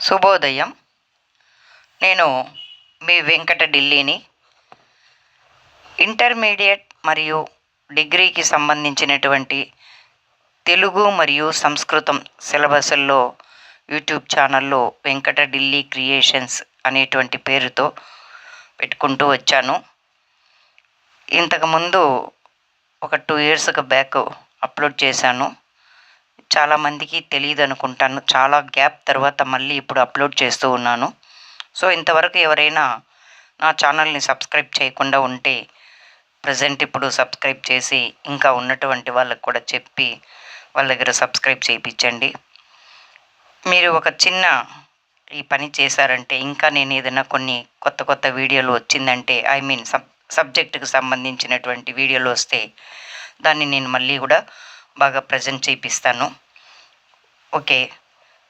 శుభోదయం. నేను మీ వెంకట ఢిల్లీని. ఇంటర్మీడియట్ మరియు డిగ్రీకి సంబంధించినటువంటి తెలుగు మరియు సంస్కృతం సిలబస్ల్లో యూట్యూబ్ ఛానల్లో వెంకట ఢిల్లీ క్రియేషన్స్ అనేటువంటి పేరుతో పెట్టుకుంటూ వచ్చాను. ఇంతకుముందు ఒక 2 years బ్యాక్ అప్లోడ్ చేశాను. చాలామందికి తెలియదు అనుకుంటాను. చాలా గ్యాప్ తర్వాత మళ్ళీ ఇప్పుడు అప్లోడ్ చేస్తూ ఉన్నాను. సో ఇంతవరకు ఎవరైనా నా ఛానల్ని సబ్స్క్రైబ్ చేయకుండా ఉంటే ప్రజెంట్ ఇప్పుడు సబ్స్క్రైబ్ చేసి ఇంకా ఉన్నటువంటి వాళ్ళకు కూడా చెప్పి వాళ్ళ దగ్గర సబ్స్క్రైబ్ చేయించండి. మీరు ఒక చిన్న ఈ పని చేశారంటే ఇంకా నేను ఏదైనా కొన్ని కొత్త వీడియోలు వచ్చిందంటే సబ్జెక్టుకు సంబంధించినటువంటి వీడియోలు వస్తే దాన్ని నేను మళ్ళీ కూడా బాగా ప్రజెంట్ చేయిస్తాను. ఓకే,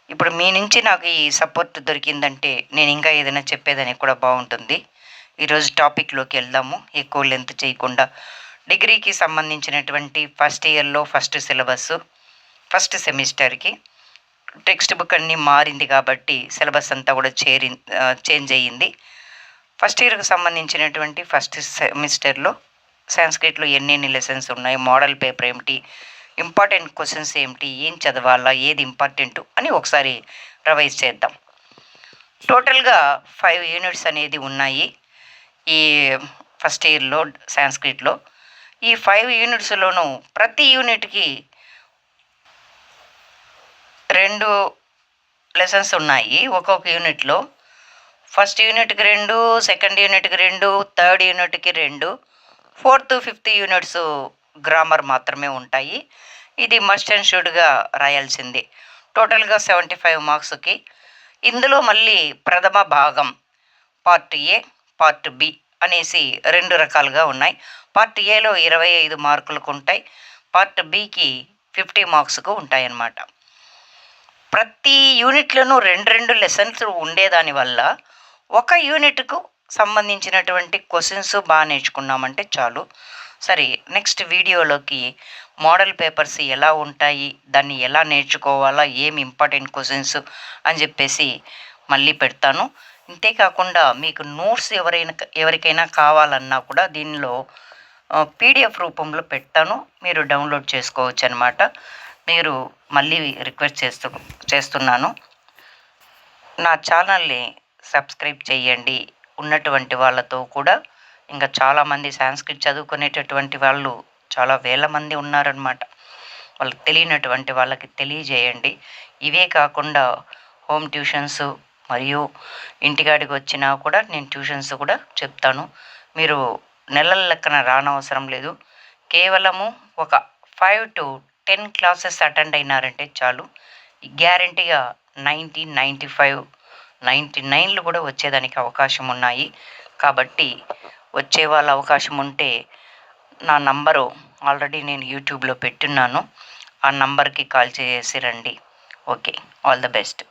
ఇప్పుడు మీ నుంచి నాకు ఈ సపోర్ట్ దొరికిందంటే నేను ఇంకా ఏదైనా చెప్పేదానికి కూడా బాగుంటుంది. ఈరోజు టాపిక్లోకి వెళ్దాము, ఎక్కువ లెంత్ చేయకుండా. డిగ్రీకి సంబంధించినటువంటి ఫస్ట్ ఇయర్లో ఫస్ట్ సిలబస్, ఫస్ట్ సెమిస్టర్కి టెక్స్ట్ బుక్ అన్నీ మారింది కాబట్టి సిలబస్ అంతా కూడా చేంజ్ అయ్యింది. ఫస్ట్ ఇయర్కి సంబంధించినటువంటి ఫస్ట్ సెమిస్టర్లో సాంస్క్రిట్లో ఎన్నెన్ని లెసన్స్ ఉన్నాయి, మోడల్ పేపర్ ఏమిటి, ఇంపార్టెంట్ క్వశ్చన్స్ ఏమిటి, ఏం చదవాలా, ఏది ఇంపార్టెంట్ అని ఒకసారి రివైజ్ చేద్దాం. టోటల్గా 5 యూనిట్స్ అనేది ఉన్నాయి ఈ ఫస్ట్ ఇయర్లో సాంస్క్రిట్లో. ఈ 5 యూనిట్స్లోనూ ప్రతి యూనిట్కి 2 లెసన్స్ ఉన్నాయి ఒక్కొక్క యూనిట్లో. ఫస్ట్ యూనిట్కి 2, సెకండ్ యూనిట్కి 2, థర్డ్ యూనిట్కి 2, 4th, 5th యూనిట్స్ గ్రామర్ మాత్రమే ఉంటాయి. ఇది మస్ట్ అండ్ షుడ్గా రాయాల్సిందే. టోటల్గా 75 మార్క్స్కి. ఇందులో మళ్ళీ ప్రథమ భాగం పార్ట్ ఏ, పార్ట్ బి అనేసి 2 రకాలుగా ఉన్నాయి. పార్ట్ ఏలో 25 మార్కులకు ఉంటాయి, పార్ట్ బికి 50 మార్క్స్కు ఉంటాయన్నమాట. ప్రతి యూనిట్లోనూ 2 లెసన్స్ ఉండేదాని వల్ల ఒక యూనిట్కు సంబంధించినటువంటి క్వశ్చన్స్ బాగా నేర్చుకున్నామంటే చాలు. సరే, నెక్స్ట్ వీడియోలోకి మోడల్ పేపర్స్ ఎలా ఉంటాయి, దాన్ని ఎలా నేర్చుకోవాలా, ఏమి ఇంపార్టెంట్ క్వశ్చన్స్ అని చెప్పేసి మళ్ళీ పెడతాను. అంతేకాకుండా మీకు నోట్స్ ఎవరికైనా కావాలన్నా కూడా దీనిలో పీడిఎఫ్ రూపంలో పెడతాను, మీరు డౌన్లోడ్ చేసుకోవచ్చు అనమాట. మీరు మళ్ళీ రిక్వెస్ట్ చేస్తున్నాను, నా ఛానల్ని సబ్స్క్రైబ్ చేయండి. ఉన్నటువంటి వాళ్ళతో కూడా ఇంకా చాలామంది సాంస్క్రిట్ చదువుకునేటటువంటి వాళ్ళు చాలా వేల మంది ఉన్నారనమాట. వాళ్ళకి తెలియనటువంటి వాళ్ళకి తెలియజేయండి. ఇవే కాకుండా హోమ్ ట్యూషన్స్ మరియు ఇంటికాడికి వచ్చినా కూడా నేను ట్యూషన్స్ కూడా చెప్తాను. మీరు నెలల లెక్కన రానవసరం లేదు. కేవలము ఒక 5 to 10 క్లాసెస్ అటెండ్ అయినారంటే చాలు. గ్యారంటీగా 90, 95, 99 కూడా వచ్చేదానికి అవకాశం ఉన్నాయి. కాబట్టి వచ్చే వాళ్ళ అవకాశం ఉంటే నా నంబరు ఆల్రెడీ నేను యూట్యూబ్లో పెట్టున్నాను, ఆ నంబర్కి కాల్ చేసి రండి. Okay, all the best.